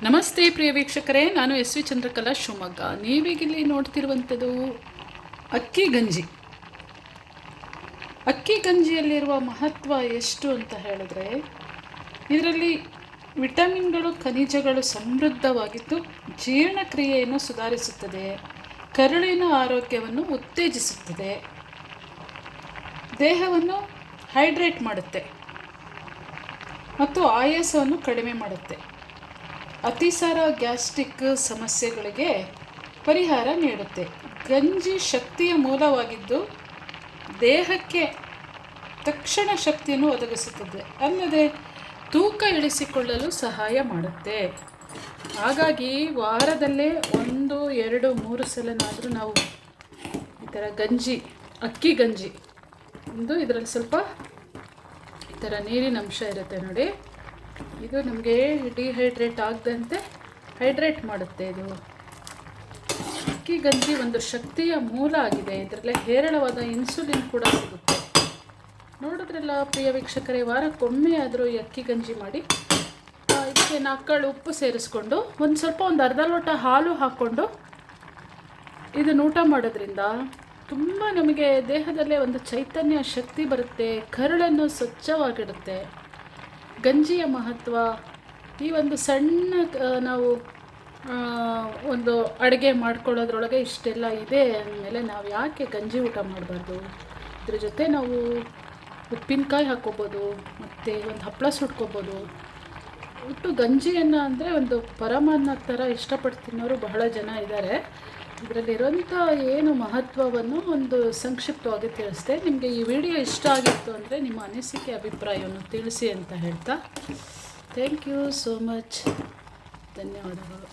ನಮಸ್ತೆ ಪ್ರಿಯ ವೀಕ್ಷಕರೇ, ನಾನು ಎಸ್ ವಿ ಚಂದ್ರಕಲಾ ಶಿವಮೊಗ್ಗ. ನೀವೀಗಿಲ್ಲಿ ನೋಡ್ತಿರುವಂಥದ್ದು ಅಕ್ಕಿ ಗಂಜಿ. ಅಕ್ಕಿ ಗಂಜಿಯಲ್ಲಿರುವ ಮಹತ್ವ ಎಷ್ಟು ಅಂತ ಹೇಳಿದ್ರೆ, ಇದರಲ್ಲಿ ವಿಟಮಿನ್ಗಳು, ಖನಿಜಗಳು ಸಮೃದ್ಧವಾಗಿದ್ದು ಜೀರ್ಣಕ್ರಿಯೆಯನ್ನು ಸುಧಾರಿಸುತ್ತದೆ, ಕರುಳಿನ ಆರೋಗ್ಯವನ್ನು ಉತ್ತೇಜಿಸುತ್ತದೆ, ದೇಹವನ್ನು ಹೈಡ್ರೇಟ್ ಮಾಡುತ್ತೆ ಮತ್ತು ಆಯಾಸವನ್ನು ಕಡಿಮೆ ಮಾಡುತ್ತೆ. ಅತಿಸಾರ ಗ್ಯಾಸ್ಟ್ರಿಕ್ ಸಮಸ್ಯೆಗಳಿಗೆ ಪರಿಹಾರ ನೀಡುತ್ತೆ. ಗಂಜಿ ಶಕ್ತಿಯ ಮೂಲವಾಗಿದ್ದು ದೇಹಕ್ಕೆ ತಕ್ಷಣ ಶಕ್ತಿಯನ್ನು ಒದಗಿಸುತ್ತದೆ, ಅಲ್ಲದೆ ತೂಕ ಇಳಿಸಿಕೊಳ್ಳಲು ಸಹಾಯ ಮಾಡುತ್ತೆ. ಹಾಗಾಗಿ ವಾರದಲ್ಲೇ 1, 2, 3 ಸಲನಾದರೂ ನಾವು ಈ ಥರ ಗಂಜಿ, ಅಕ್ಕಿ ಗಂಜಿ ಇದರಲ್ಲಿ ಸ್ವಲ್ಪ ಈ ಥರ ನೀರಿನ ಅಂಶ ಇರುತ್ತೆ ನೋಡಿ, ಇದು ನಮಗೆ ಡಿಹೈಡ್ರೇಟ್ ಆಗದಂತೆ ಹೈಡ್ರೇಟ್ ಮಾಡುತ್ತೆ. ಇದು ಅಕ್ಕಿ ಗಂಜಿ ಒಂದು ಶಕ್ತಿಯ ಮೂಲ ಆಗಿದೆ. ಇದರಲ್ಲೇ ಹೇರಳವಾದ ಇನ್ಸುಲಿನ್ ಕೂಡ ಸಿಗುತ್ತೆ. ನೋಡಿದ್ರಲ್ಲ ಪ್ರಿಯ ವೀಕ್ಷಕರೇ, ವಾರಕ್ಕೊಮ್ಮೆ ಆದರೂ ಈ ಅಕ್ಕಿ ಗಂಜಿ ಮಾಡಿ ಇದಕ್ಕೆ 4 ಕಾಳು ಉಪ್ಪು ಸೇರಿಸ್ಕೊಂಡು ಒಂದು ಅರ್ಧ ಲೋಟ ಹಾಲು ಹಾಕ್ಕೊಂಡು ಇದನ್ನು ಊಟ ಮಾಡೋದ್ರಿಂದ ತುಂಬ ನಮಗೆ ದೇಹದಲ್ಲೇ ಒಂದು ಚೈತನ್ಯ ಶಕ್ತಿ ಬರುತ್ತೆ, ಕರುಳನ್ನು ಸ್ವಚ್ಛವಾಗಿಡುತ್ತೆ. ಗಂಜಿಯ ಮಹತ್ವ ಈ ಒಂದು ಸಣ್ಣ ನಾವು ಒಂದು ಅಡುಗೆ ಮಾಡ್ಕೊಳ್ಳೋದ್ರೊಳಗೆ ಇಷ್ಟೆಲ್ಲ ಇದೆ ಅಂದಮೇಲೆ ನಾವು ಯಾಕೆ ಗಂಜಿ ಊಟ ಮಾಡಬಾರ್ದು? ಇದ್ರ ಜೊತೆ ನಾವು ಉಪ್ಪಿನಕಾಯಿ ಹಾಕ್ಕೋಬೋದು, ಮತ್ತು ಒಂದು ಹಪ್ಪಳ ಸುಟ್ಕೋಬೋದು. ಒಟ್ಟು ಗಂಜಿಯನ್ನು ಅಂದರೆ ಒಂದು ಪರಮಾನ್ನ ಥರ ಇಷ್ಟಪಟ್ಟು ತಿನ್ನೋರು ಬಹಳ ಜನ ಇದ್ದಾರೆ. ಇದರಲ್ಲಿರೋಂಥ ಏನು ಮಹತ್ವವನ್ನು ಒಂದು ಸಂಕ್ಷಿಪ್ತವಾಗಿ ತಿಳಿಸ್ದೆ. ನಿಮಗೆ ಈ ವಿಡಿಯೋ ಇಷ್ಟ ಆಗಿತ್ತು ಅಂದರೆ ನಿಮ್ಮ ಅನಿಸಿಕೆ, ಅಭಿಪ್ರಾಯವನ್ನು ತಿಳಿಸಿ ಅಂತ ಹೇಳ್ತಾ, ಥ್ಯಾಂಕ್ ಯು ಸೋ ಮಚ್. ಧನ್ಯವಾದಗಳು.